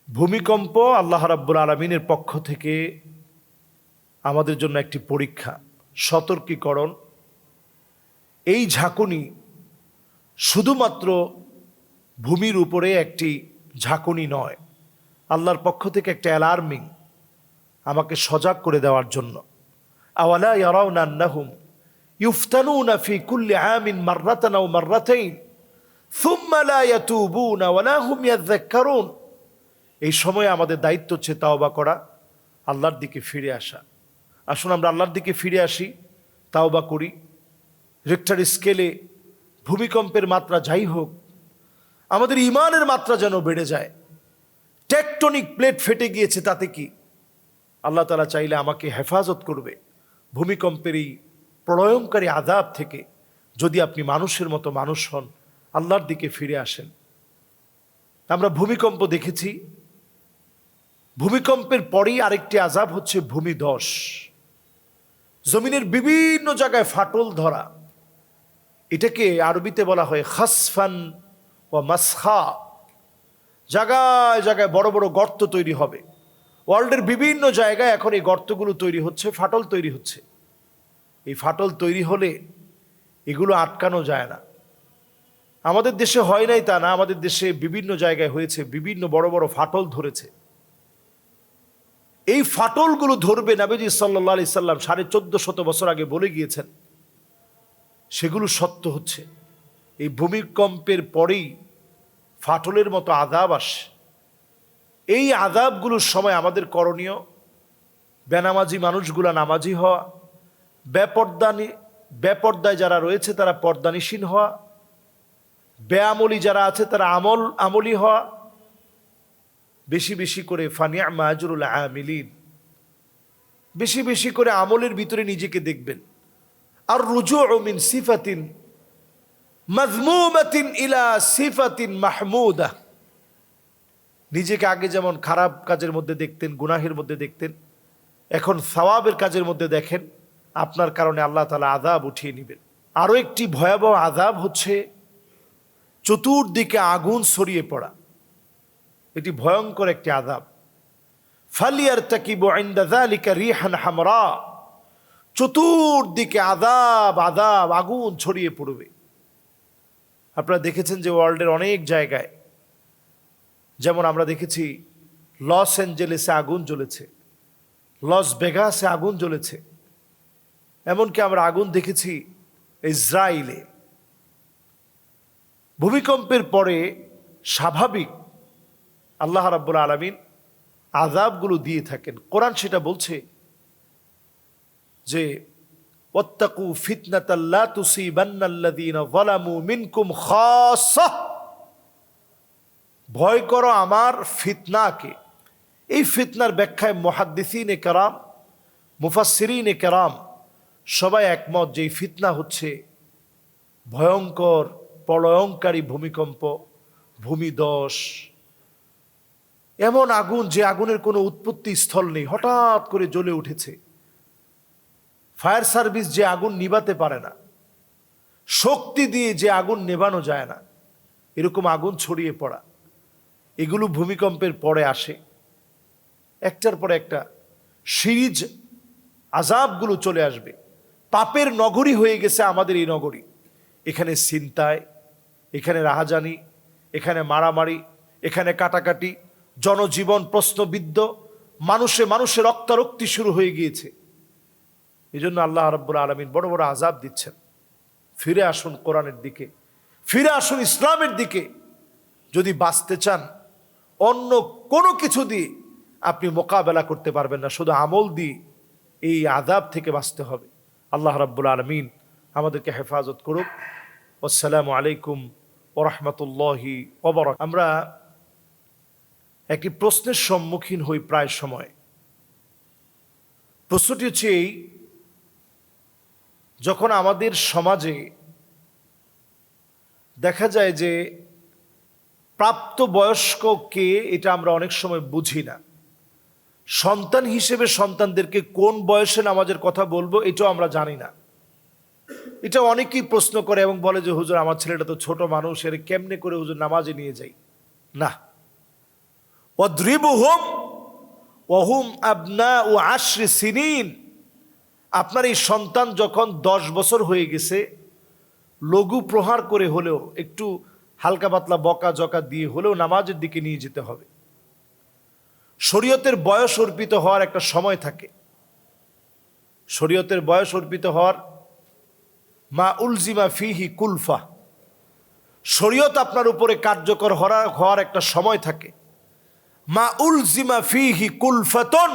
ভূমিকম্প আল্লাহ রাব্বুল আলামিনের পক্ষ থেকে আমাদের জন্য একটি পরীক্ষা, সতর্কীকরণ। এই ঝাঁকুনি শুধুমাত্র ভূমির উপরে একটি ঝাঁকুনি নয়, আল্লাহর পক্ষ থেকে একটা অ্যালার্মিং, আমাকে সজাগ করে দেওয়ার জন্য। আওয়ালা ইয়ারাউনা আন্নাহুম ইফতানুনা ফি কুল্লি আমিন মাররাতান আও মাররাতাইন সুম্মা লা ইয়াতুবুনা ওয়া লা হুম ইয়াযাক্কারুন। এই সময়ে আমাদের দায়িত্ব হচ্ছে তাওবা করা, আল্লাহর দিকে ফিরে আসা। আসুন আমরা আল্লাহর দিকে ফিরে আসি, তাওবা করি। রিক্টার স্কেলে ভূমিকম্পের মাত্রা যাই হোক, আমাদের ঈমানের মাত্রা যেন বেড়ে যায়। টেকটনিক প্লেট ফেটে গিয়েছে, তাতে কি? আল্লাহ তাআলা চাইলে আমাকে হেফাজত করবে ভূমিকম্পের এই প্রলয়ঙ্কারী আযাব থেকে, যদি আপনি মানুষের মতো মানুষ হন, আল্লাহর দিকে ফিরে আসেন। আমরা ভূমিকম্প দেখেছি, ভূমিকম্পের পরেই আরেকটি আযাব হচ্ছে ভূমিধস। জমিনের বিভিন্ন জায়গায় ফাটল ধরা, এটাকে আরবিতে বলা হয় খাসফান ও মাসখা। জায়গায় জায়গায় বড় বড় গর্ত তৈরি হবে। ওয়ার্ল্ডের বিভিন্ন জায়গায় এখন এই গর্তগুলো তৈরি হচ্ছে, ফাটল তৈরি হচ্ছে। এই ফাটল তৈরি হলে এগুলো আটকানো যায় না। আমাদের দেশে হয় নাই তা না, আমাদের দেশে বিভিন্ন জায়গায় হয়েছে, বিভিন্ন বড় বড় ফাটল ধরেছে। এই ফাটলগুলো ধরবে, নবীজি সাল্লাল্লাহু আলাইহি সাল্লাম 1450 বছর আগে বলে গিয়েছেন। সেগুলো সত্য হচ্ছে। এই ভূমিকম্পের পরেই ফাটলের মতো আযাব আসে। এই আযাবগুলোর সময় আমাদের করণীয়, বেনামাজি মানুষগুলা নামাজি হওয়া, বেপর্দায় যারা রয়েছে তারা পর্দানিসীন হওয়া, বেআমলি যারা আছে তারা আমলি হওয়া, বেশি বেশি করে ফানিআমা আজরুল আমিলিন, বেশি বেশি করে আমলের ভিতরে নিজেকে দেখবেন। আর রুজুউ মিন সিফাতিন মাযমুমাতিন ইলা সিফাতিন মাহমুদা। নিজেকে আগে যেমন খারাপ কাজের মধ্যে দেখতেন, গুনাহের মধ্যে দেখতেন, এখন সওয়াবের কাজের মধ্যে দেখেন। আপনার কারণে আল্লাহ তাআলা আযাব উঠিয়ে নেবেন। আরও একটি ভয়াবহ আযাব হচ্ছে চতুর্দিকে আগুন ছড়িয়ে পড়া। এটি ভয়ঙ্কর একটি আযাব। ফালিয়ারতাকিবু ইনদা যালিকা রিহান হামরা। চতুর্দিকে আযাব আযাব, আগুন ছড়িয়ে পড়বে। আপনারা দেখেছেন যে ওয়ার্ল্ডের অনেক জায়গায়, যেমন আমরা দেখেছি লস অ্যাঞ্জেলেসে আগুন জ্বলেছে, লস ভেগাসে আগুন জ্বলেছে, এমনকি আমরা আগুন দেখেছি ইসরায়েলে। ভূমিকম্পের পরে স্বাভাবিক আল্লাহ রাব্বুল আলামিন আযাবগুলো দিয়ে থাকেন। কোরআন সেটা বলছে যে ওয়াত্তাকু ফিতনাতাল লা তুসিবান্নাল্লাযীনা যালামু মিনকুম খাসসাহ। ভয় করো আমার ফিতনাকে। এই ফিতনার ব্যাখ্যায় মুহাদ্দিসিনে কেরাম, মুফাসসিরিনে কেরাম সবাই একমত যে এই ফিতনা হচ্ছে ভয়ঙ্কর প্রলয়ঙ্কারী ভূমিকম্প, ভূমিধস। এমন আগুন যে আগুনের কোনো উৎপত্তি স্থল নেই, হঠাৎ করে জ্বলে উঠেছে। ফায়ার সার্ভিস যে আগুন নিভাতে পারে না, শক্তি দিয়ে যে আগুন নেভানো যায় না, এরকম আগুন ছড়িয়ে পড়া, এগুলো ভূমিকম্পের পরে আসে। একটার পরে একটা সিরিজ আযাবগুলো চলে আসবে। পাপের নগরী হয়ে গেছে আমাদের এই নগরী। এখানে ছিনতাই, এখানে রাহাজানি, এখানে মারামারি, এখানে কাটাকাটি, জনজীবন প্রশ্নবিদ্ধ, মানুষে রক্তারক্তি শুরু হয়ে গিয়েছে। এই জন্য আল্লাহ রাব্বুল আলামিন বড় বড় আযাব দিচ্ছেন। ফিরে আসুন কোরআনের দিকে, ফিরে আসুন ইসলামের দিকে। যদি বাঁচতে চান, অন্য কোনো কিছু দিয়ে আপনি মোকাবেলা করতে পারবেন না, শুধু আমল দিয়ে এই আযাব থেকে বাঁচতে হবে। আল্লাহ রাব্বুল আলামিন আমাদেরকে হেফাজত করুক। আসসালামু আলাইকুম ওয়া রাহমাতুল্লাহি ওয়া বারাকাতুহু। আমরা একটি প্রশ্নের সম্মুখীন হই প্রায় সময়। প্রশ্নটি হচ্ছে এই, যখন আমাদের সমাজে দেখা যায় যে প্রাপ্তবয়স্ক কে, এটা আমরা অনেক সময় বুঝি না। সন্তান হিসেবে সন্তানদেরকে কোন বয়সে নামাজের কথা বলবো এটাও আমরা জানি না। এটা অনেকেই প্রশ্ন করে এবং বলে যে হুজুর আমার ছেলেটা তো ছোট মানুষ, এর কেমনে করে হুজুর নামাজে নিয়ে যাই। না, ওয়াদরিবুহুম ওয়াহুম আবনাউ 10 সিনিন, আপনার এই সন্তান যখন 10 বছর হয়ে গেছে, লঘু প্রহার করে হলেও, একটু হালকা পাতলা বকা জকা দিয়ে হলেও নামাজের দিকে নিয়ে যেতে হবে। শরীয়তের বয়স অর্পিত হওয়ার একটা সময় থাকে। শরীয়তের বয়স অর্পিত হওয়ার মা উলজিমা ফিহি কুলফা, শরীয়ত আপনার উপরে কার্যকর হওয়ার একটা সময় থাকে। মা উলজিমা ফিহি কুলফাতুন,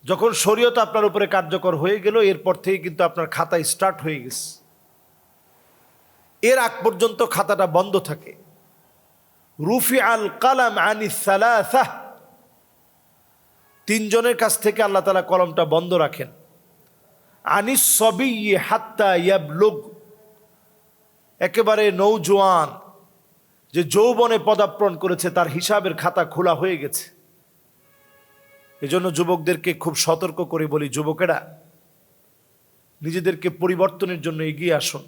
যখন শরীয়ত আপনার উপরে কার্যকর হয়ে গেল, এরপর থেকে কিন্তু আপনার খাতা স্টার্ট হয়ে গেছে। এর আগ পর্যন্ত খাতাটা বন্ধ থাকে। রুফি আল কালাম আনিস সালাসা, 3 জনের কাছ থেকে আল্লাহ তাআলা কলমটা বন্ধ রাখেন। আনিস সবিয়্যি হাত্তা ইয়াবলুগ, একেবারে নৌজওয়ান যে যৌবনে পদার্পণ করেছে তার হিসাবের খাতা খোলা হয়ে গেছে। এজন্য যুবকদেরকে খুব সতর্ক করে বলি, যুবকেরা নিজেদেরকে পরিবর্তনের জন্য এগিয়ে আসুন।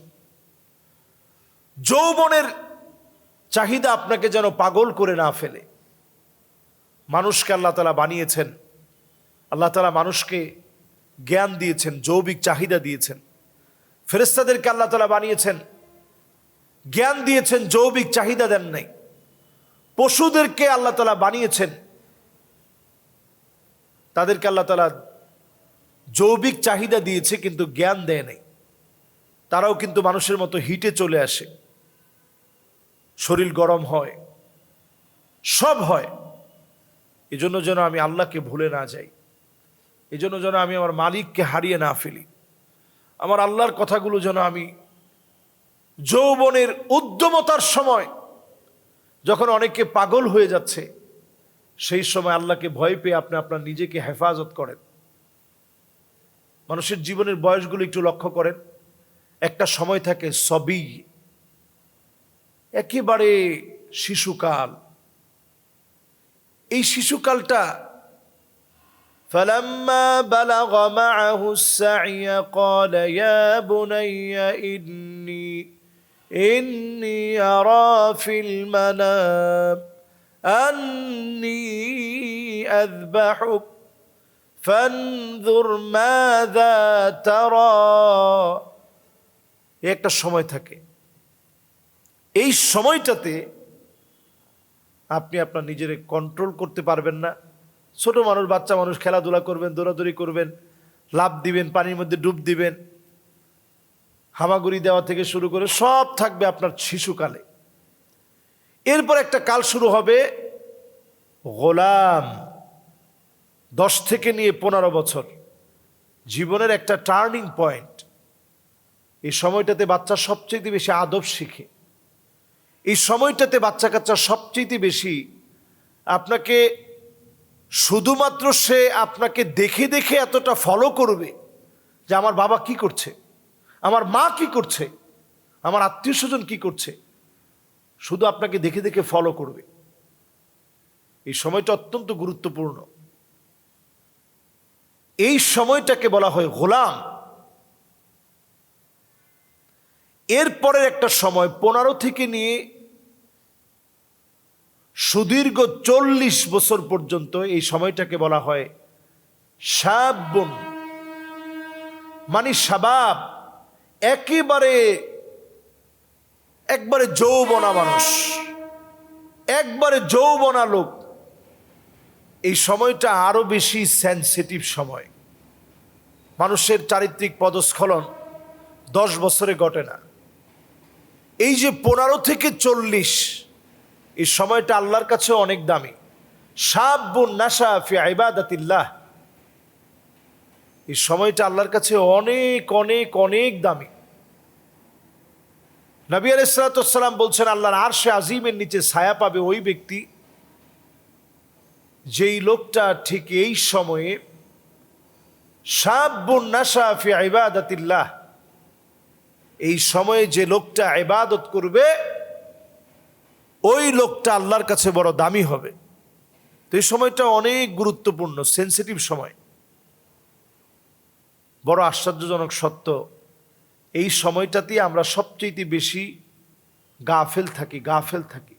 যৌবনের চাহিদা আপনাকে যেন পাগল করে না ফেলে। মানুষকে আল্লাহ তাআলা বানিয়েছেন, আল্লাহ তাআলা মানুষকে জ্ঞান দিয়েছেন, যৌবিক চাহিদা দিয়েছেন। ফেরেশতাদেরকে আল্লাহ তাআলা বানিয়েছেন, জ্ঞান দিয়েছেন, যৌবিক চাহিদা দেন নাই। পশুদেরকে আল্লাহ তাআলা বানিয়েছেন, তাদেরকে আল্লাহ তাআলা যৌবিক চাহিদা দিয়েছে কিন্তু জ্ঞান দেয় নাই। তারাও কিন্তু মানুষের মতো হিটে চলে আসে, শরীর গরম হয়, সব হয়। এজন্য যেন আমি আল্লাহকে ভুলে না যাই, এজন্য যেন আমি আমার মালিককে হারিয়ে না ফেলি। আমার আল্লাহর কথাগুলো যেন আমি যৌবনের উদ্যমতার সময়, যখন অনেকে পাগল হয়ে যাচ্ছে, সেই সময় আল্লাহকে ভয় পেয়ে আপনি আপনার নিজেকে হেফাজত করেন। মানুষের জীবনের বয়সগুলো একটু লক্ষ্য করেন। একটা সময় থাকে সবি, একেবারে শিশুকাল। এই শিশুকালটা فلما بلغ معه السعي قال يا بني إني أرى في المنام أني أذبحك فانظر ماذا ترى। একটা সময় থাকে, এই সময়টাতে আপনি আপনার নিজের কন্ট্রোল করতে পারবেন না। ছোট মানুষ, বাচ্চা মানুষ খেলাধুলা করবেন, দৌড়াদৌড়ি করবেন, লাফ দিবেন, পানির মধ্যে ডুব দিবেন, হামাগুড়ি দেওয়া থেকে শুরু করে সব থাকবে আপনার শিশুকালে। এরপর একটা কাল শুরু হবে গোলাম, 10 থেকে নিয়ে 15 বছর, জীবনের একটা টার্নিং পয়েন্ট। এই সময়টাতে বাচ্চা সবচেয়ে বেশি আদব শিখে। এই সময়টাতে বাচ্চা কাচ্চা সবচেয়ে বেশি আপনাকে, শুধুমাত্র সে আপনাকে দেখে দেখে এতটা ফলো করবে যে আমার বাবা কি করছে, আমার মা কি করছে, আমার আত্মীয় স্বজন কি করছে, শুধু আপনাকে দেখে দেখে ফলো করবে। এই সময়টা অত্যন্ত গুরুত্বপূর্ণ। এই সময়টাকে বলা হয় গোলাম। এরপরের একটা সময় 15 থেকে নিয়ে সুদীর্ঘ 40 বছর পর্যন্ত, এই সময়টাকে বলা হয় শাবুন, মানে শাবাব, একবারে যৌবনা মানুষ, একবারে যৌবনা লোক। এই সময়টা আরো বেশি সেনসিটিভ সময়। মানুষের চারিত্রিক পদস্খলন 10 বছরে ঘটে না। এই যে 15 থেকে 40, এই সময়টা আল্লাহর কাছে অনেক দামি। শাবুন নাশা ফি ইবাদাতিল্লাহ, এই সময়টা আল্লাহর কাছে অনেক অনেক অনেক দামি। নবী আলাইহিস সালাতু ওয়াস সালাম বলছেন, আল্লাহর আরশে আজিমের নিচে ছায়া পাবে ওই ব্যক্তি, যেই লোকটা ঠিক এই সময়ে শাবুন নাশা ফি ইবাদাতিল্লাহ, এই সময়ে যে লোকটা ইবাদত করবে, ওই লোকটা আল্লাহর কাছে বড় দামি হবে। তো এই সময়টা অনেক গুরুত্বপূর্ণ, সেনসিটিভ সময়। বড় আশ্চর্যজনক সত্য, এই সময়টাতেই আমরা সবচেয়ে বেশি গাফেল থাকি।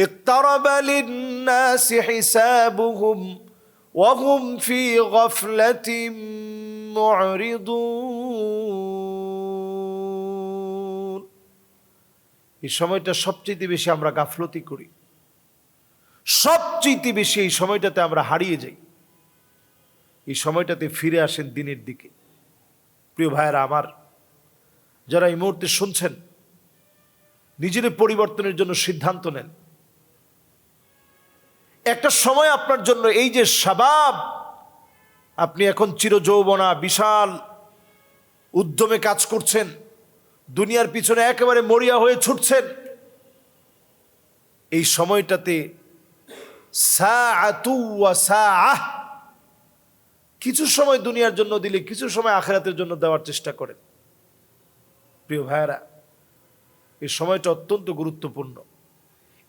ইকতারাবা লিন-নাসি হিসাবুহুম ওয়া হুম ফি গাফলাতিন মু'রিদুন। এই সময়টা সবচেয়ে বেশি আমরা গাফলতি করি, সবচেয়ে বেশি এই সময়টাতে আমরা হারিয়ে যাই। এই সময়টাতে ফিরে আসেন দিনের দিকে। প্রিয় ভাইয়েরা আমার, যারা এই মুহূর্তে শুনছেন, নিজেদের পরিবর্তনের জন্য সিদ্ধান্ত নেন। একটা সময় আপনার জন্য, এই যে শাবাব, আপনি এখন চিরযৌবনা, বিশাল উদ্যমে কাজ করছেন, দুনিয়ার পিছনে একেবারে মরিয়া হয়ে ছুটছেন, এই সময়টাতে সাআতু ওয়া সাআহ, কিছু সময় দুনিয়ার জন্য দিলে কিছু সময় আখিরাতের জন্য দেওয়ার চেষ্টা করেন। প্রিয় ভাইয়েরা, এই সময়টা অত্যন্ত গুরুত্বপূর্ণ।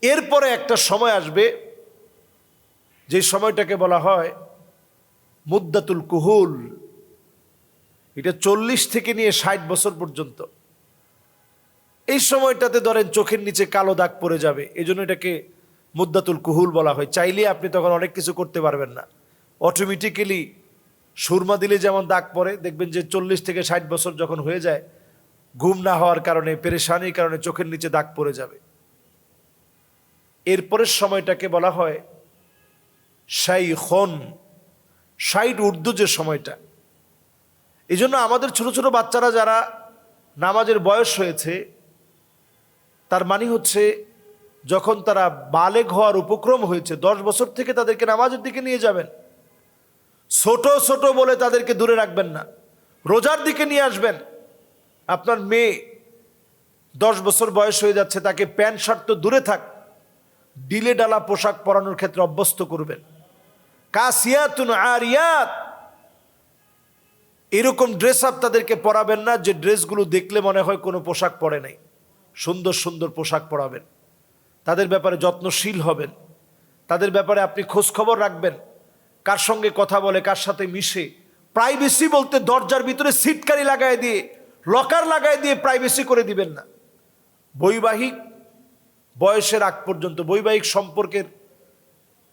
এরপরে একটা সময় আসবে, যে সময়টাকে বলা হয় মুদ্দাতুল কুহুল। এটা 40 থেকে নিয়ে 60 বছর পর্যন্ত। এই সময়টাতে ধরেন চোখের নিচে কালো দাগ পড়ে যাবে, এই জন্য এটাকে মুদ্দাতুল কুহুল বলা হয়। চাইলে আপনি তখন অনেক কিছু করতে পারবেন না, অটোমেটিক্যালি সুরমা দিলে যেমন দাগ পড়ে, দেখবেন যে 40 থেকে 60 বছর যখন হয়ে যায়, ঘুম না হওয়ার কারণে, পেরেশানির কারণে চোখের নিচে দাগ পড়ে যাবে। এরপরের সময়টাকে বলা হয় শাইখুন, 60 ঊর্ধ্ব যে সময়টা। এই জন্য আমাদের ছোট ছোট বাচ্চারা যারা নামাজের বয়স হয়েছে, তার মানে হচ্ছে যখন তারা বালেগ হওয়ার উপক্রম হয়েছে, 10 বছর থেকে তাদেরকে নামাজের দিকে নিয়ে যাবেন। ছোট ছোট বলে তাদেরকে দূরে রাখবেন না, রোজার দিকে নিয়ে আসবেন। আপনার মেয়ে 10 বছর বয়স হয়ে যাচ্ছে, তাকে প্যান্ট শার্ট তো দূরে থাক, ডিলে ডালা পোশাক পরানোর ক্ষেত্রে অভ্যস্ত করবেন। কাসিয়াতুন আরিয়াত, এরকম ড্রেস আপ তাদেরকে পরাবেন না যে ড্রেসগুলো দেখলে মনে হয় কোনো পোশাক পরে নাই। সুন্দর সুন্দর পোশাক পরাবেন, তাদের ব্যাপারে যত্নশীল হবেন, তাদের ব্যাপারে আপনি খোঁজ খবর রাখবেন, কার সঙ্গে কথা বলে, কার সাথে মিশে। প্রাইভেসি বলতে দরজার ভিতরে সিটকারি লাগাই দিয়ে, লকার লাগাই দিয়ে প্রাইভেসি করে দিবেন না। বৈবাহিক বয়সের আগ পর্যন্ত, বৈবাহিক সম্পর্কের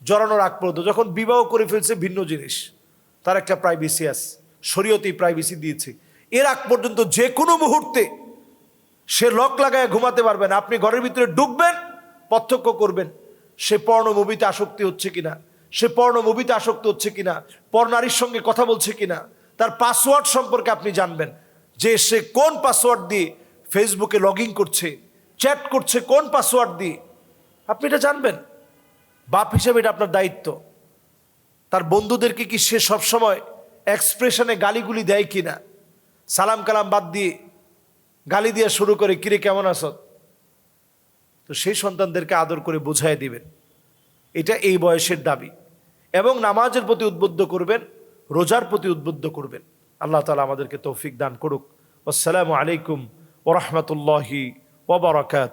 জড়ানোর আগ পর্যন্ত, যখন বিবাহ করে ফেলছে ভিন্ন জিনিস, তার একটা প্রাইভেসি আছে, শরীয়তেই প্রাইভেসি দিয়েছে। এর আগ পর্যন্ত যে কোনো মুহূর্তে সে লক লাগায় ঘুমাতে পারবে না। আপনি ঘরের ভিতরে ঢুকবেন, পার্থক্য করবেন সে পর্ণ মুভিতে আসক্তি হচ্ছে কিনা, সে পর্ণ মুভিতে আসক্ত হচ্ছে কিনা, পরনারীর সঙ্গে কথা বলছে কিনা, তার পাসওয়ার্ড সম্পর্কে আপনি জানবেন, যে সে কোন পাসওয়ার্ড দিয়ে ফেসবুকে লগ ইন করছে, চ্যাট করছে, কোন পাসওয়ার্ড দিয়ে, আপনি এটা জানবেন। বাপ হিসেবে এটা আপনার দায়িত্ব। তার বন্ধুদেরকে কি সে সবসময় এক্সপ্রেশনে গালিগুলি দেয় কিনা, সালাম কালাম বাদ দিয়ে গালি দিয়ে শুরু করে, কিরে কেমন আছো, তো সেই সন্তানদেরকে আদর করে বুঝাই দিবেন। এটা এই বয়সের দাবি। এবং নামাজের প্রতি উদ্বুদ্ধ করবেন, রোজার প্রতি উদ্বুদ্ধ করবেন। আল্লাহ তাআলা আমাদেরকে তৌফিক দান করুক। আসসালামু আলাইকুম ওয়া রাহমাতুল্লাহি ওয়া বারাকাতুহু।